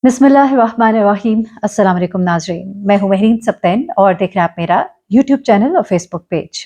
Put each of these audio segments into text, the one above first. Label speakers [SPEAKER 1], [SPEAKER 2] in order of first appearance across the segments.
[SPEAKER 1] बिस्मिल्लाहिर्रहमानिर्रहीम। अस्सलाम वालेकुम नाज़रीन, मैं हूँ महरीन सब्तैन और देख रहे हैं आप मेरा यूट्यूब चैनल और फेसबुक पेज।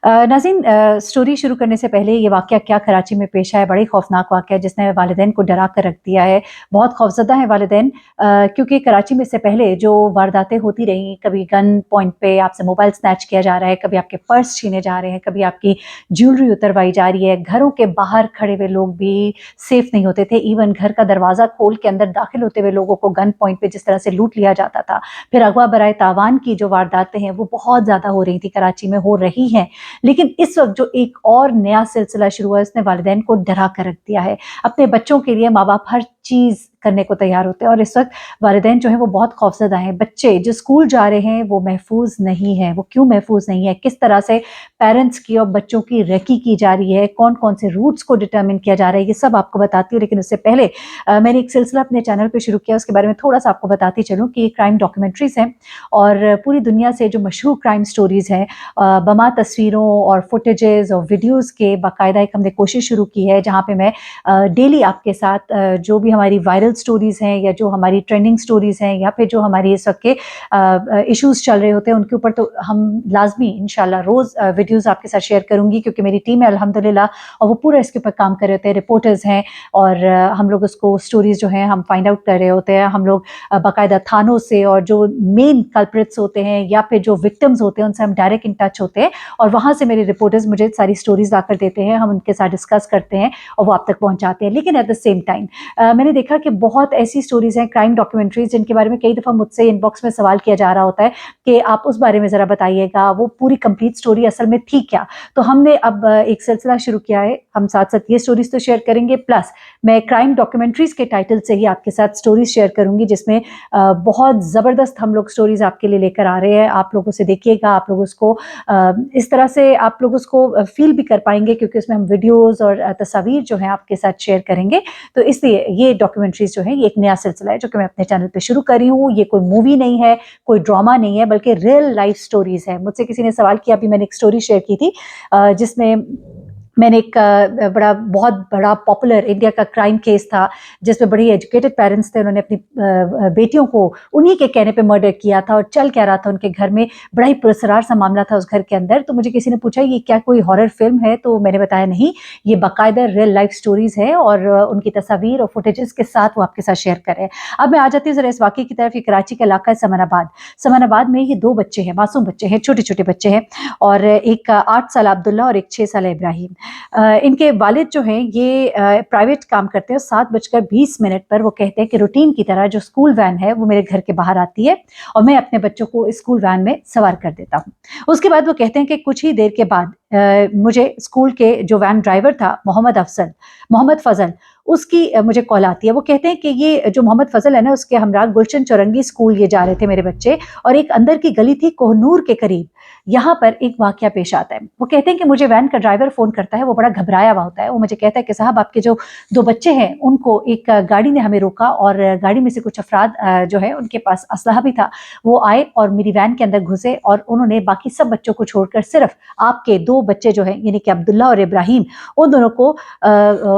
[SPEAKER 1] नाज़रीन, स्टोरी शुरू करने से पहले ये वाक़या क्या कराची में पेश आया, बड़ा ही खौफनाक वाक़या है जिसने वालिदैन को डरा कर रख दिया है। बहुत खौफज़दा हैं वालिदैन, क्योंकि कराची में इससे पहले जो वारदातें होती रहीं, कभी गन पॉइंट पे आपसे मोबाइल स्नैच किया जा रहा है, कभी आपके पर्स छीने जा रहे हैं, कभी आपकी ज्वेलरी उतरवाई जा रही है, घरों के बाहर खड़े हुए लोग भी सेफ नहीं होते थे। इवन घर का दरवाज़ा खोल के अंदर दाखिल होते हुए लोगों को गन पॉइंट पे जिस तरह से लूट लिया जाता था। फिर अगवा बराए तावान की जो वारदातें हैं वो बहुत ज़्यादा हो रही थी, कराची में हो रही हैं। लेकिन इस वक्त जो एक और नया सिलसिला शुरू हुआ है, उसने वालिदैन को डरा कर रख दिया है। अपने बच्चों के लिए माँ बाप हर चीज़ करने को तैयार होते हैं और इस वक्त वालिदैन जो है वो बहुत खौफज़दा हैं। बच्चे जो स्कूल जा रहे हैं वो महफूज नहीं है। वो क्यों महफूज नहीं है, किस तरह से पेरेंट्स की और बच्चों की रेकी की जा रही है, कौन कौन से रूट्स को डिटर्मिन किया जा रहा है, ये सब आपको बताती हूँ। लेकिन उससे पहले मैंने एक सिलसिला अपने चैनल पे शुरू किया, उसके बारे में थोड़ा सा आपको बताती चलूँ कि ये क्राइम डॉक्यूमेंट्रीज़ हैं और पूरी दुनिया से जो मशहूर क्राइम स्टोरीज़ हैं, बमा तस्वीरों और फुटेजेस और वीडियोस के बाकायदा एक हमने कोशिश शुरू की है, जहाँ पे मैं डेली आपके साथ जो भी हमारी वायरल स्टोरीज़ हैं या जो हमारी ट्रेंडिंग स्टोरीज़ हैं या फिर जो हमारी इस वक्त के इश्यूज़ चल रहे होते हैं उनके ऊपर तो हम लाजमी इंशाल्लाह रोज़ वीडियोज़ आपके साथ शेयर करूँगी, क्योंकि मेरी टीम है अल्हम्दुलिल्लाह और वो पूरा इसके ऊपर काम कर रहे होते हैं, रिपोर्टर्स हैं और हम लोग उसको स्टोरीज़ जो हैं हम फाइंड आउट कर रहे होते हैं। हम लोग बाकायदा थानों से और जो मेन कल्प्रिट्स होते हैं या फिर जो विक्टिम्स होते हैं उनसे हम डायरेक्ट इन टच होते हैं और वहाँ से मेरे रिपोर्टर्स मुझे सारी स्टोरीज़ लाकर देते हैं, हम उनके साथ डिस्कस करते हैं और वो आप तक पहुँचाते हैं। लेकिन एट द सेम टाइम मैंने देखा कि बहुत ऐसी स्टोरीज़ हैं, क्राइम डॉक्यूमेंट्रीज़, जिनके बारे में कई दफ़ा मुझसे इनबॉक्स में सवाल किया जा रहा होता है कि आप उस बारे में ज़रा बताइएगा, वो पूरी कंप्लीट स्टोरी असल में थी क्या? तो हमने अब एक सिलसिला शुरू किया है, हम साथ-साथ ये स्टोरीज़ तो शेयर करेंगे, प्लस मैं क्राइम डॉक्यूमेंट्रीज़ के टाइटल से ही आपके साथ स्टोरीज़ शेयर करूँगी, जिसमें बहुत ज़बरदस्त हम लोग स्टोरीज़ आपके लिए लेकर आ रहे हैं। आप लोग उसे देखिएगा, आप लोग उसको इस तरह से आप लोग उसको फ़ील भी कर पाएँगे, क्योंकि उसमें हम वीडियोज़ और तस्वीर जो हैं आपके साथ शेयर करेंगे। तो इसलिए ये डॉक्यूमेंट्रीज़ जो है ये एक नया सिलसिला है जो कि मैं अपने चैनल पे शुरू कर रही हूँ। ये कोई मूवी नहीं है, कोई ड्रामा नहीं है, बल्कि रियल लाइफ़ स्टोरीज़ है। मुझसे किसी ने सवाल किया, अभी मैंने एक स्टोरी शेयर की थी जिसमें मैंने एक बहुत बड़ा पॉपुलर इंडिया का क्राइम केस था, जिसमें बड़ी एजुकेटेड पेरेंट्स थे, उन्होंने अपनी बेटियों को उन्हीं के कहने पे मर्डर किया था और चल क्या रहा था उनके घर में, बड़ा ही पुरस्कार सा मामला था उस घर के अंदर। तो मुझे किसी ने पूछा ये क्या कोई हॉरर फिल्म है? तो मैंने बताया नहीं, ये बाकायदा रियल लाइफ स्टोरीज़ है और उनकी तस्वीर और फुटेजेस के साथ वो आपके साथ शेयर कर रहे हैं। अब मैं आ जाती हूँ ज़रा इस वाक़ये की तरफ। ये कराची का इलाका है समनाबाद। समनाबाद में ये 2 बच्चे हैं, मासूम बच्चे हैं, छोटे-छोटे बच्चे हैं और एक 8 साल अब्दुल्ला और एक 6 साल इब्राहिम। इनके वालिद जो हैं ये प्राइवेट काम करते हैं। 7:20 पर वो कहते हैं कि रूटीन की तरह जो स्कूल वैन है वो मेरे घर के बाहर आती है और मैं अपने बच्चों को स्कूल वैन में सवार कर देता हूँ। उसके बाद वो कहते हैं कि कुछ ही देर के बाद मुझे स्कूल के जो वैन ड्राइवर था मोहम्मद फजल, उसकी मुझे कॉल आती है। वो कहते हैं कि ये जो मोहम्मद फजल है ना, उसके हमरा गुलशन चौरंगी स्कूल ये जा रहे थे मेरे बच्चे और एक अंदर की गली थी कोहनूर के करीब, यहाँ पर एक वाकया पेश आता है। वो कहते हैं कि मुझे वैन का ड्राइवर फ़ोन करता है, वो बड़ा घबराया हुआ होता है। वो मुझे कहता है कि साहब आपके जो 2 बच्चे हैं उनको एक गाड़ी ने हमें रोका और गाड़ी में से कुछ अफराद जो है उनके पास असलहा भी था, वो आए और मेरी वैन के अंदर घुसे और उन्होंने बाकी सब बच्चों को छोड़कर सिर्फ आपके 2 बच्चे जो हैं यानी कि अब्दुल्ला और इब्राहिम, उन दोनों को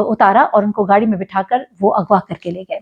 [SPEAKER 1] उतारा और उनको गाड़ी में बिठाकर वो अगवा करके ले गए।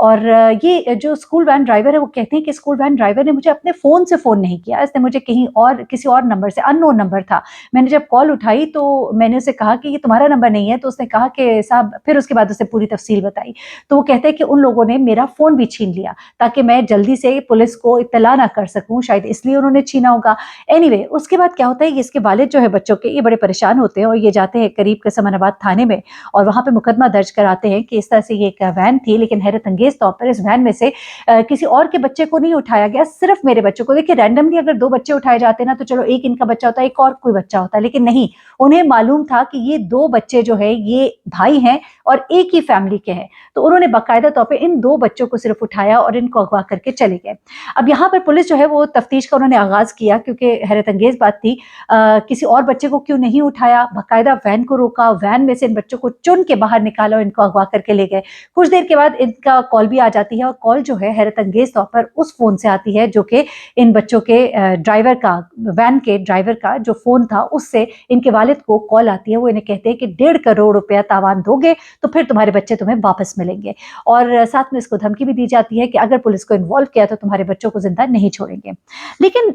[SPEAKER 1] और ये जो स्कूल वैन ड्राइवर है वो कहते हैं कि स्कूल वैन ड्राइवर ने मुझे अपने फ़ोन से फ़ोन नहीं किया, इसने मुझे कहीं और किसी और नंबर से, अननोन नंबर था। मैंने जब कॉल उठाई तो मैंने उसे कहा कि ये तुम्हारा नंबर नहीं है, तो उसने कहा कि साहब, फिर उसके बाद उसे पूरी तफ़सील बताई। तो वो कहते हैं कि उन लोगों ने मेरा फ़ोन भी छीन लिया ताकि मैं जल्दी से पुलिस को इत्तला ना कर सकूँ, शायद इसलिए उन्होंने छीना होगा। एनीवे, उसके बाद क्या होता है, ये इसके वालिद जो है बच्चों के, ये बड़े परेशान होते हैं और ये जाते हैं करीब के समनाबाद थाने में और वहाँ पे मुकदमा दर्ज कराते हैं कि इस तरह से ये एक वैन थी, लेकिन हैरत अंगेज़ तौर पर इस वैन में से किसी और के बच्चे को नहीं उठाया गया, सिर्फ मेरे बच्चों को। देखिए, रैंडमली अगर 2 बच्चे उठाए जाते ना तो चलो एक इनका बच्चा होता, एक और कोई बच्चा होता, लेकिन नहीं, उन्हें मालूम था कि ये 2 बच्चे जो है ये भाई हैं और एक ही फैमिली के हैं। तो उन्होंने बाकायदा तौर पे इन 2 बच्चों को सिर्फ उठाया और इनको अगवा करके चले गए। अब यहाँ पर पुलिस जो है वो तफ्तीश का उन्होंने आगाज़ किया, क्योंकि हैरत अंगेज़ बात थी, किसी और बच्चे को क्यों नहीं उठाया, बाकायदा वैन को रोका, वैन में से इन बच्चों को चुन के बाहर निकाला और इनको को अगवा करके ले गए। कुछ देर के बाद इनका कॉल भी आ जाती है और कॉल जो है हैरत अंगेज तौर पर उस फोन से आती है जो कि इन बच्चों के ड्राइवर का, वैन के ड्राइवर का जो फोन था उससे इनके वालिद को कॉल आती है। वो इन्हें कहते हैं कि 1.5 करोड़ रुपया तावान दोगे तो फिर तुम्हारे बच्चे तुम्हें वापस मिलेंगे, और साथ में इसको धमकी भी दी जाती है कि अगर पुलिस को इन्वॉल्व किया तो तुम्हारे बच्चों को जिंदा नहीं छोड़ेंगे। लेकिन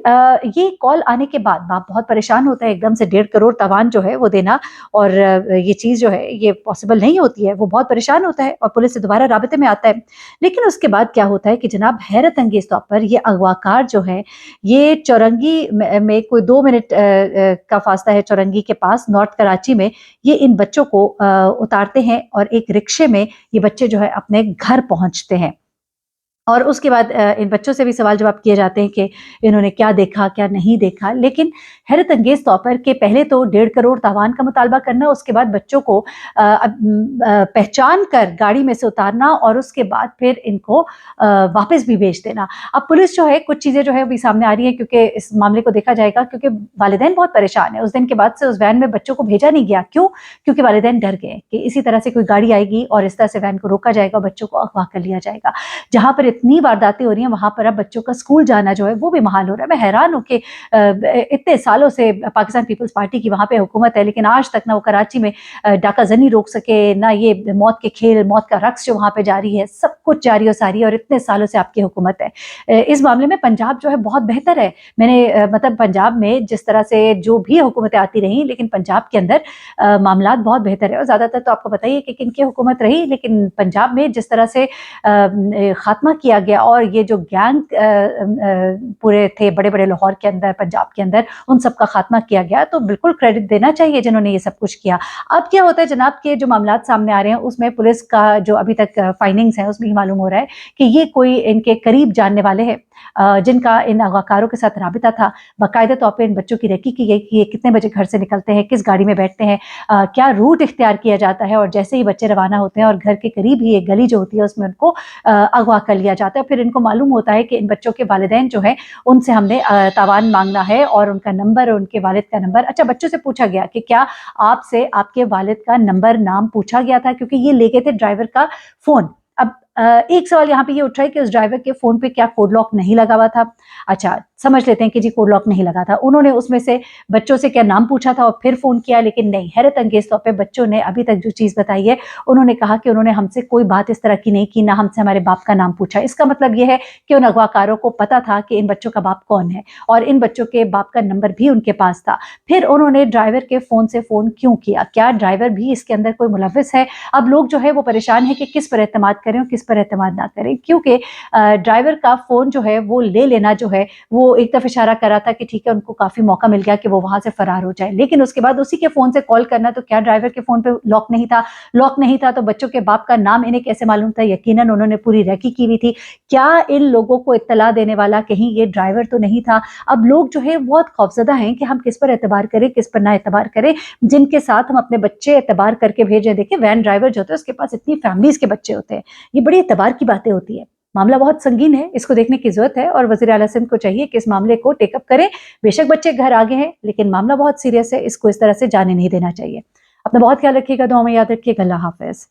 [SPEAKER 1] ये कॉल आने के बाद बाप बहुत परेशान होता है, एकदम से 1.5 करोड़ तावान जो है वो देना, और ये चीज जो है ये पॉसिबल नहीं होती है। वो बहुत परेशान होता है और पुलिस से दोबारा राबते में आता है। लेकिन उसके बाद क्या होता है कि जनाब हैरत अंगेज तौर पर ये अगवाकार जो है ये चौरंगी में कोई 2 मिनट का फासला है चौरंगी के पास नॉर्थ कराची में, ये इन बच्चों को उतारते हैं और एक रिक्शे में ये बच्चे जो है अपने घर पहुंचते हैं। और उसके बाद इन बच्चों से भी सवाल जवाब किए जाते हैं कि इन्होंने क्या देखा क्या नहीं देखा। लेकिन हैरत अंगेज तौर पर कि पहले तो 1.5 करोड़ तावान का मुतालबा करना, उसके बाद बच्चों को पहचान कर गाड़ी में से उतारना और उसके बाद फिर इनको वापस भी भेज देना। अब पुलिस जो है कुछ चीज़ें जो है अभी सामने आ रही है क्योंकि इस मामले को देखा जाएगा, क्योंकि वालिदैन बहुत परेशान है। उस दिन के बाद से उस वैन में बच्चों को भेजा नहीं गया। क्यों? क्योंकि वालिदैन डर गए कि इसी तरह से कोई गाड़ी आएगी और इस तरह से वैन को रोका जाएगा, बच्चों को अगवा कर लिया जाएगा। जहां पर इतनी वारदातें हो रही हैं वहां पर अब बच्चों का स्कूल जाना जो है वो भी महाल हो रहा है। मैं हैरान हूं कि इतने सालों से पाकिस्तान पीपल्स पार्टी की वहां पे हुकूमत है, लेकिन आज तक ना वो कराची में डाका जनी रोक सके, ना ये मौत के खेल, मौत का रक्स जो वहां पे जारी है, सब कुछ जारी और सारी, और इतने सालों से आपकी हुकूमत है। इस मामले में पंजाब जो है बहुत बेहतर है। मैंने मतलब पंजाब में जिस तरह से जो भी हुकूमतें आती रही, लेकिन पंजाब के अंदर मामलात बहुत बेहतर है। और ज्यादातर तो आपको बताइए कि किनकी हुकूमत रही, लेकिन पंजाब में जिस तरह से खात्मा किया गया और ये जो गैंग पूरे थे बड़े बड़े लाहौर के अंदर, पंजाब के अंदर, उन सब का खात्मा किया गया, तो बिल्कुल क्रेडिट देना चाहिए जिन्होंने ये सब कुछ किया। अब क्या होता है जनाब के जो मामलात सामने आ रहे हैं उसमें पुलिस का जो अभी तक फाइंडिंग्स हैं उसमें ही मालूम हो रहा है कि ये कोई इनके करीब जानने वाले हैं जिनका इन अगवाकारों के साथ राबिता था। बाकायदा तौर पर इन बच्चों की रेकी की गई कि ये कितने बजे घर से निकलते हैं, किस गाड़ी में बैठते हैं, क्या रूट इख्तियार किया जाता है, और जैसे ही बच्चे रवाना होते हैं और घर के करीब ही एक गली जो होती है उसमें उनको अगवा कर लिया जाता है। फिर इनको मालूम होता है कि इन बच्चों के वालिदैन जो है उनसे हमने तावान मांगना है और उनका नंबर और उनके वालिद का नंबर। अच्छा, बच्चों से पूछा गया कि क्या आपसे आपके वालिद का नंबर नाम पूछा गया था, क्योंकि ये ले गए थे ड्राइवर का फोन। अब एक सवाल यहाँ पे ये उठ रहा है कि उस ड्राइवर के फोन पे क्या कोड लॉक नहीं लगा हुआ था। अच्छा, समझ लेते हैं कि जी कोड लॉक नहीं लगा था। उन्होंने उसमें से बच्चों से क्या नाम पूछा था और फिर फोन किया, लेकिन नहीं। हैरत अंगेज तौर पे बच्चों ने अभी तक जो चीज बताई है, उन्होंने कहा कि उन्होंने हमसे कोई बात इस तरह की नहीं की, ना हमसे हमारे बाप का नाम पूछा। इसका मतलब ये है कि उन अगवाकारों को पता था कि इन बच्चों का बाप कौन है और इन बच्चों के बाप का नंबर भी उनके पास था। फिर उन्होंने ड्राइवर के फोन से फोन क्यों किया? क्या ड्राइवर भी इसके अंदर कोई मुलव्विस है? अब लोग जो है वो परेशान है कि किस पर एतमाद करें और किस पर एतमाद ना करें, क्योंकि ड्राइवर का फोन जो है वो ले लेना जो है वो एक तरफ इशारा कर रहा था कि ठीक है, उनको काफी मौका मिल गया कि वो वहां से फरार हो जाए, लेकिन उसके बाद उसी के फोन से कॉल करना, तो क्या ड्राइवर के फोन पे लॉक नहीं था? लॉक नहीं था तो बच्चों के बाप का नाम इन्हें कैसे मालूम था? यकीनन उन्होंने पूरी रेकी की हुई थी। क्या इन लोगों को इत्तला देने वाला कहीं ये ड्राइवर तो नहीं था? अब लोग जो है बहुत खौफजदा हैं कि हम किस पर एतबार करें, किस पर ना एतबार करें, जिनके साथ हम अपने बच्चे एतबार करके भेजें। देखिए, वैन ड्राइवर जो होते हैं उसके पास इतनी फैमिलीज के बच्चे होते हैं, ये बड़ी एतबार की बातें होती है। मामला बहुत संगीन है, इसको देखने की जरूरत है और वज़ीर आला सिंध को चाहिए कि इस मामले को टेकअप करें। बेशक बच्चे घर आगे हैं, लेकिन मामला बहुत सीरियस है, इसको इस तरह से जाने नहीं देना चाहिए। अपना बहुत ख्याल रखिएगा, दुआ में याद रखिएगा। अल्लाह हाफिज।